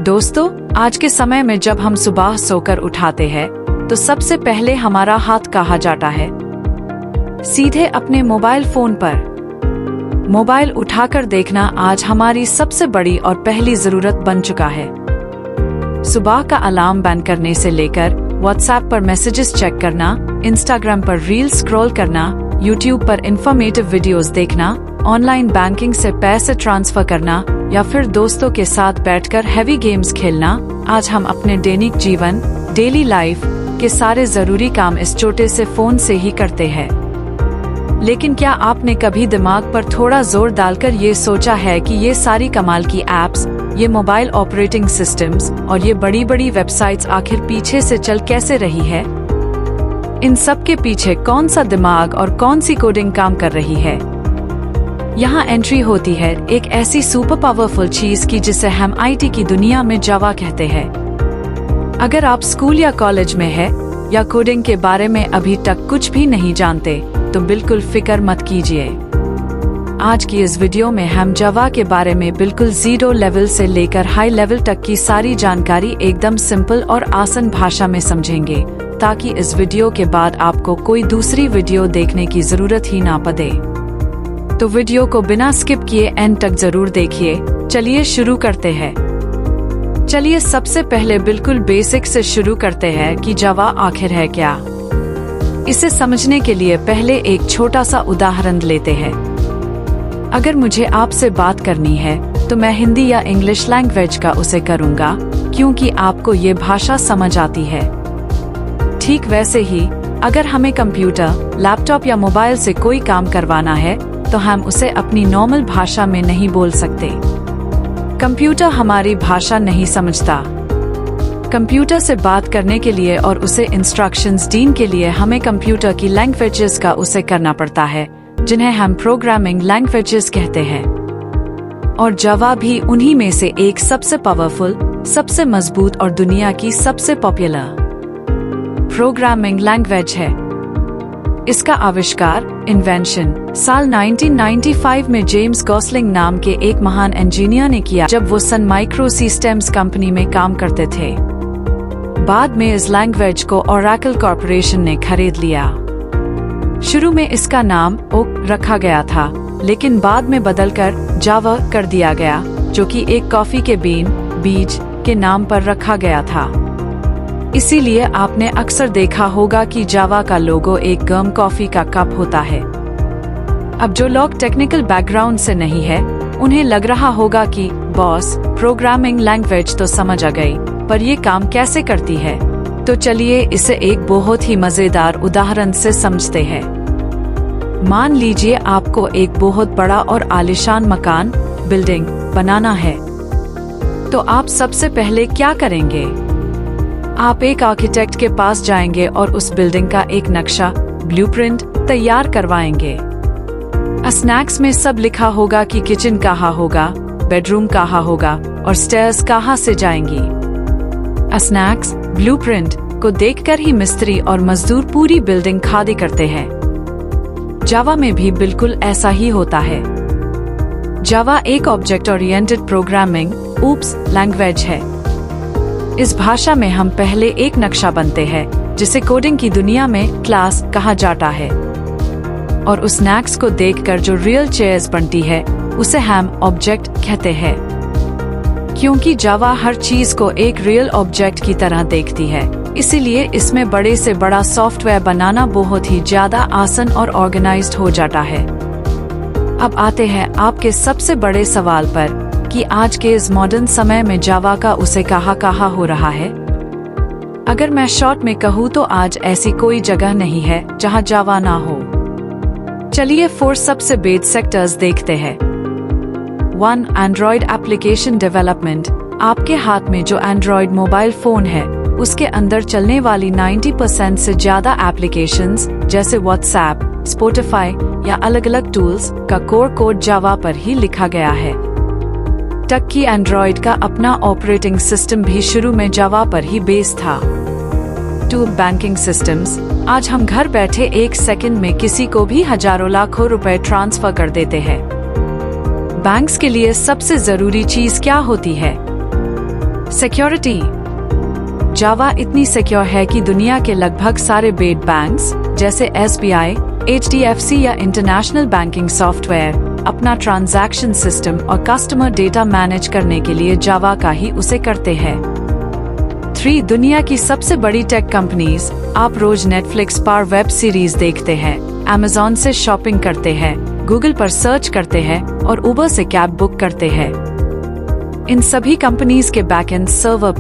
दोस्तों, आज के समय में जब हम सुबह सोकर उठाते हैं तो सबसे पहले हमारा हाथ कहाँ जाता है? सीधे अपने मोबाइल फोन पर। मोबाइल उठाकर देखना आज हमारी सबसे बड़ी और पहली जरूरत बन चुका है। सुबह का अलार्म बैंड करने से लेकर व्हाट्सएप पर मैसेजेस चेक करना, इंस्टाग्राम पर रील स्क्रॉल करना, यूट्यूब पर इंफॉर्मेटिव वीडियोस देखना, ऑनलाइन बैंकिंग से पैसे ट्रांसफर करना या फिर दोस्तों के साथ बैठकर हैवी गेम्स खेलना, आज हम अपने दैनिक जीवन, डेली लाइफ के सारे जरूरी काम इस छोटे से फोन से ही करते हैं। लेकिन क्या आपने कभी दिमाग पर थोड़ा जोर डालकर ये सोचा है कि ये सारी कमाल की एप्स, ये मोबाइल ऑपरेटिंग सिस्टम्स और ये बड़ी बड़ी वेबसाइट्स आखिर पीछे से चल कैसे रही है? इन सब के पीछे कौन सा दिमाग और कौन सी कोडिंग काम कर रही है? यहाँ एंट्री होती है एक ऐसी सुपर पावरफुल चीज की जिसे हम आईटी की दुनिया में जावा कहते हैं। अगर आप स्कूल या कॉलेज में है या कोडिंग के बारे में अभी तक कुछ भी नहीं जानते तो बिल्कुल फिक्र मत कीजिए। आज की इस वीडियो में हम जावा के बारे में बिल्कुल जीरो लेवल से लेकर हाई लेवल तक की सारी जानकारी एकदम सिंपल और आसान भाषा में समझेंगे, ताकि इस वीडियो के बाद आपको कोई दूसरी वीडियो देखने की जरूरत ही ना पड़े। तो वीडियो को बिना स्किप किए एंड तक जरूर देखिए। चलिए शुरू करते हैं। चलिए सबसे पहले बिल्कुल बेसिक से शुरू करते हैं कि जावा आखिर है क्या। इसे समझने के लिए पहले एक छोटा सा उदाहरण लेते हैं। अगर मुझे आपसे बात करनी है तो मैं हिंदी या इंग्लिश लैंग्वेज का उसे करूँगा, क्योंकि आपको ये भाषा समझ आती है। ठीक वैसे ही अगर हमें कंप्यूटर, लैपटॉप या मोबाइल से कोई काम करवाना है तो हम उसे अपनी नॉर्मल भाषा में नहीं बोल सकते। कंप्यूटर हमारी भाषा नहीं समझता। कंप्यूटर से बात करने के लिए और उसे इंस्ट्रक्शंस देने के लिए हमें कंप्यूटर की लैंग्वेजेस का उसे करना पड़ता है, जिन्हें हम प्रोग्रामिंग लैंग्वेजेस कहते हैं। और जावा भी उन्हीं में से एक सबसे पावरफुल, सबसे मजबूत और दुनिया की सबसे पॉपुलर प्रोग्रामिंग लैंग्वेज है। इसका आविष्कार, इन्वेंशन, साल 1995 में जेम्स गॉसलिंग नाम के एक महान इंजीनियर ने किया, जब वो सन माइक्रो सिस्टम्स कंपनी में काम करते थे। बाद में इस लैंग्वेज को ओरेकल कॉर्पोरेशन ने खरीद लिया। शुरू में इसका नाम ओक रखा गया था, लेकिन बाद में बदलकर जावा कर दिया गया, जो कि एक कॉफी के बीज के नाम पर रखा गया था। इसीलिए आपने अक्सर देखा होगा कि जावा का लोगो एक गर्म कॉफी का कप होता है। अब जो लोग टेक्निकल बैकग्राउंड से नहीं है, उन्हें लग रहा होगा कि बॉस, प्रोग्रामिंग लैंग्वेज तो समझ आ गई, पर ये काम कैसे करती है? तो चलिए इसे एक बहुत ही मजेदार उदाहरण से समझते हैं। मान लीजिए आपको एक बहुत बड़ा और आलीशान मकान, बिल्डिंग बनाना है। तो आप सबसे पहले क्या करेंगे? आप एक आर्किटेक्ट के पास जाएंगे और उस बिल्डिंग का एक नक्शा, ब्लूप्रिंट तैयार करवाएंगे। स्नैक्स में सब लिखा होगा कि किचन कहाँ होगा, बेडरूम कहाँ होगा और स्टेयर्स कहाँ से जाएंगी। स्नैक्स, ब्लूप्रिंट को देखकर ही मिस्त्री और मजदूर पूरी बिल्डिंग खाली करते हैं। जावा में भी बिल्कुल ऐसा ही होता है। जावा एक ऑब्जेक्ट ओरिएंटेड प्रोग्रामिंग लैंग्वेज है। इस भाषा में हम पहले एक नक्शा बनते हैं, जिसे कोडिंग की दुनिया में क्लास कहा जाता है, और उस स्नैक्स को देखकर जो रियल चेयर्स बनती है उसे हम ऑब्जेक्ट कहते हैं। क्योंकि जावा हर चीज को एक रियल ऑब्जेक्ट की तरह देखती है, इसीलिए इसमें बड़े से बड़ा सॉफ्टवेयर बनाना बहुत ही ज्यादा आसान और ऑर्गेनाइज्ड हो जाता है। अब आते हैं आपके सबसे बड़े सवाल पर कि आज के इस मॉडर्न समय में जावा का उसे कहाँ हो रहा है। अगर मैं शॉर्ट में कहूँ तो आज ऐसी कोई जगह नहीं है जहाँ जावा ना हो। चलिए 4 सबसे बेसिक सेक्टर्स देखते हैं। 1. Android application development. आपके हाथ में जो एंड्रॉयड मोबाइल फोन है, उसके अंदर चलने वाली 90% से ज्यादा एप्लीकेशंस जैसे व्हाट्सएप, स्पॉटिफाई या अलग अलग टूल्स का कोड जावा पर ही लिखा गया है। तक कि एंड्रॉयड का अपना ऑपरेटिंग सिस्टम भी शुरू में जावा पर ही बेस था। 2. Banking systems. आज हम घर बैठे एक सेकंड में किसी को भी हजारों लाखों रुपए ट्रांसफर कर देते हैं। बैंक्स के लिए सबसे जरूरी चीज क्या होती है? सिक्योरिटी। जावा इतनी सिक्योर है कि दुनिया के लगभग सारे बेड बैंक्स जैसे SBI, HDFC या इंटरनेशनल बैंकिंग सॉफ्टवेयर अपना ट्रांजैक्शन सिस्टम और कस्टमर डेटा मैनेज करने के लिए जावा का ही उसे करते हैं। 3 दुनिया की सबसे बड़ी टेक कंपनीज। आप रोज नेटफ्लिक्स पर वेब सीरीज देखते हैं, Amazon से शॉपिंग करते हैं, गूगल पर सर्च करते हैं और उबर से कैब बुक करते हैं। इन सभी कंपनीज के बैकएंड सर्वर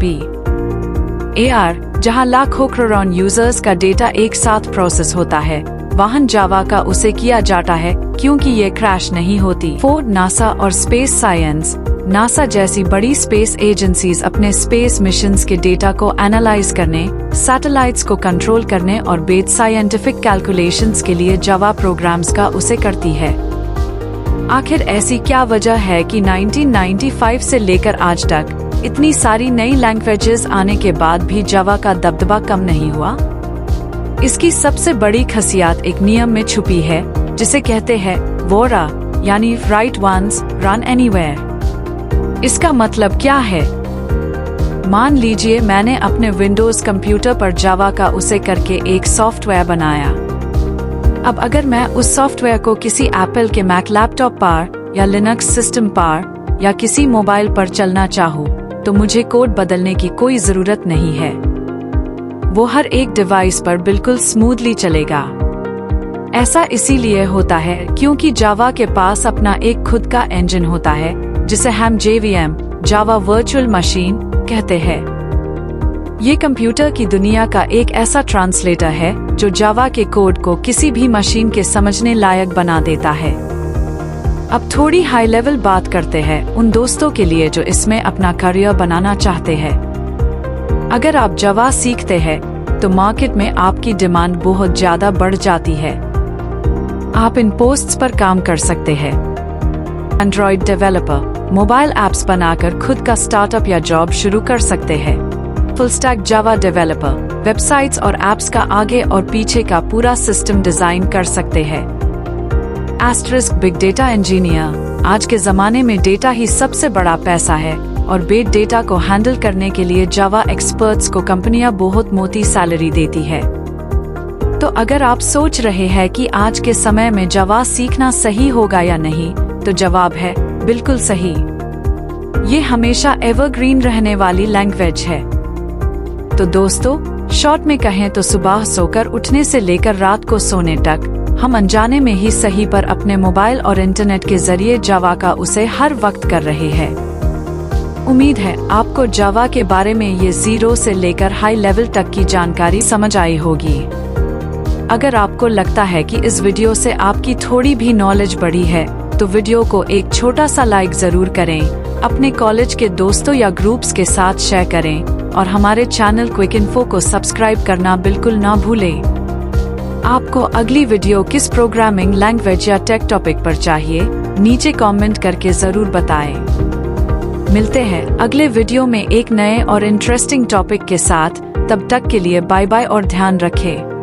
PAR, जहां लाखों करोड़ों यूजर्स का डेटा एक साथ प्रोसेस होता है, वाहन जावा का उसे किया जाता है क्योंकि ये क्रैश नहीं होती। 4 नासा और स्पेस साइंस। नासा जैसी बड़ी स्पेस एजेंसीज अपने स्पेस मिशंस के डेटा को एनालाइज करने, सैटेलाइट्स को कंट्रोल करने और बेस्ड साइंटिफिक कैलकुलेशंस के लिए जावा प्रोग्राम्स का उसे करती है। आखिर ऐसी क्या वजह है कि 1995 से लेकर आज तक इतनी सारी नई लैंग्वेजेस आने के बाद भी जावा का दबदबा कम नहीं हुआ? इसकी सबसे बड़ी खासियत एक नियम में छुपी है जिसे कहते हैं वोरा, यानी राइट वंस रन एनीवेयर। इसका मतलब क्या है? मान लीजिए मैंने अपने विंडोज कंप्यूटर पर जावा का उसे करके एक सॉफ्टवेयर बनाया। अब अगर मैं उस सॉफ्टवेयर को किसी एप्पल के मैक लैपटॉप पर या लिनक्स सिस्टम पर या किसी मोबाइल पर चलना चाहूँ तो मुझे कोड बदलने की कोई जरूरत नहीं है। वो हर एक डिवाइस पर बिल्कुल स्मूथली चलेगा। ऐसा इसीलिए होता है क्योंकि जावा के पास अपना एक खुद का इंजन होता है जिसे हम JVM, जावा वर्चुअल मशीन कहते हैं। ये कंप्यूटर की दुनिया का एक ऐसा ट्रांसलेटर है जो जावा के कोड को किसी भी मशीन के समझने लायक बना देता है। अब थोड़ी हाई लेवल बात करते हैं उन दोस्तों के लिए जो इसमें अपना करियर बनाना चाहते हैं। अगर आप जावा सीखते हैं तो मार्केट में आपकी डिमांड बहुत ज्यादा बढ़ जाती है। आप इन पोस्ट्स पर काम कर सकते हैं। एंड्रॉइड डेवलपर, मोबाइल ऐप्स बनाकर खुद का स्टार्टअप या जॉब शुरू कर सकते हैं। Full stack Java developer, websites और ऐप्स का आगे और पीछे का पूरा सिस्टम डिजाइन कर सकते हैं। एस्टरिस्क बिग डेटा इंजीनियर, आज के जमाने में डेटा ही सबसे बड़ा पैसा है और बिग डेटा को हैंडल करने के लिए जावा एक्सपर्ट्स को कंपनियां बहुत मोटी सैलरी देती है। तो अगर आप सोच रहे हैं कि आज के समय में जावा सीखना सही होगा या नहीं, तो जवाब है बिल्कुल सही। ये हमेशा एवरग्रीन रहने वाली लैंग्वेज है। तो दोस्तों, शॉर्ट में कहें तो सुबह सोकर उठने से लेकर रात को सोने तक हम अनजाने में ही सही पर अपने मोबाइल और इंटरनेट के जरिए जावा का उसे हर वक्त कर रहे हैं। उम्मीद है आपको जावा के बारे में ये 0 से लेकर हाई लेवल तक की जानकारी समझ आई होगी। अगर आपको लगता है कि इस वीडियो से आपकी थोड़ी भी नॉलेज बढ़ी है तो वीडियो को एक छोटा सा लाइक जरूर करें, अपने कॉलेज के दोस्तों या ग्रुप्स के साथ शेयर करें और हमारे चैनल क्विक इन्फो को सब्सक्राइब करना बिल्कुल ना भूलें। आपको अगली वीडियो किस प्रोग्रामिंग लैंग्वेज या टेक टॉपिक पर चाहिए, नीचे कमेंट करके जरूर बताएं। मिलते हैं अगले वीडियो में एक नए और इंटरेस्टिंग टॉपिक के साथ। तब तक के लिए बाय बाय और ध्यान रखें।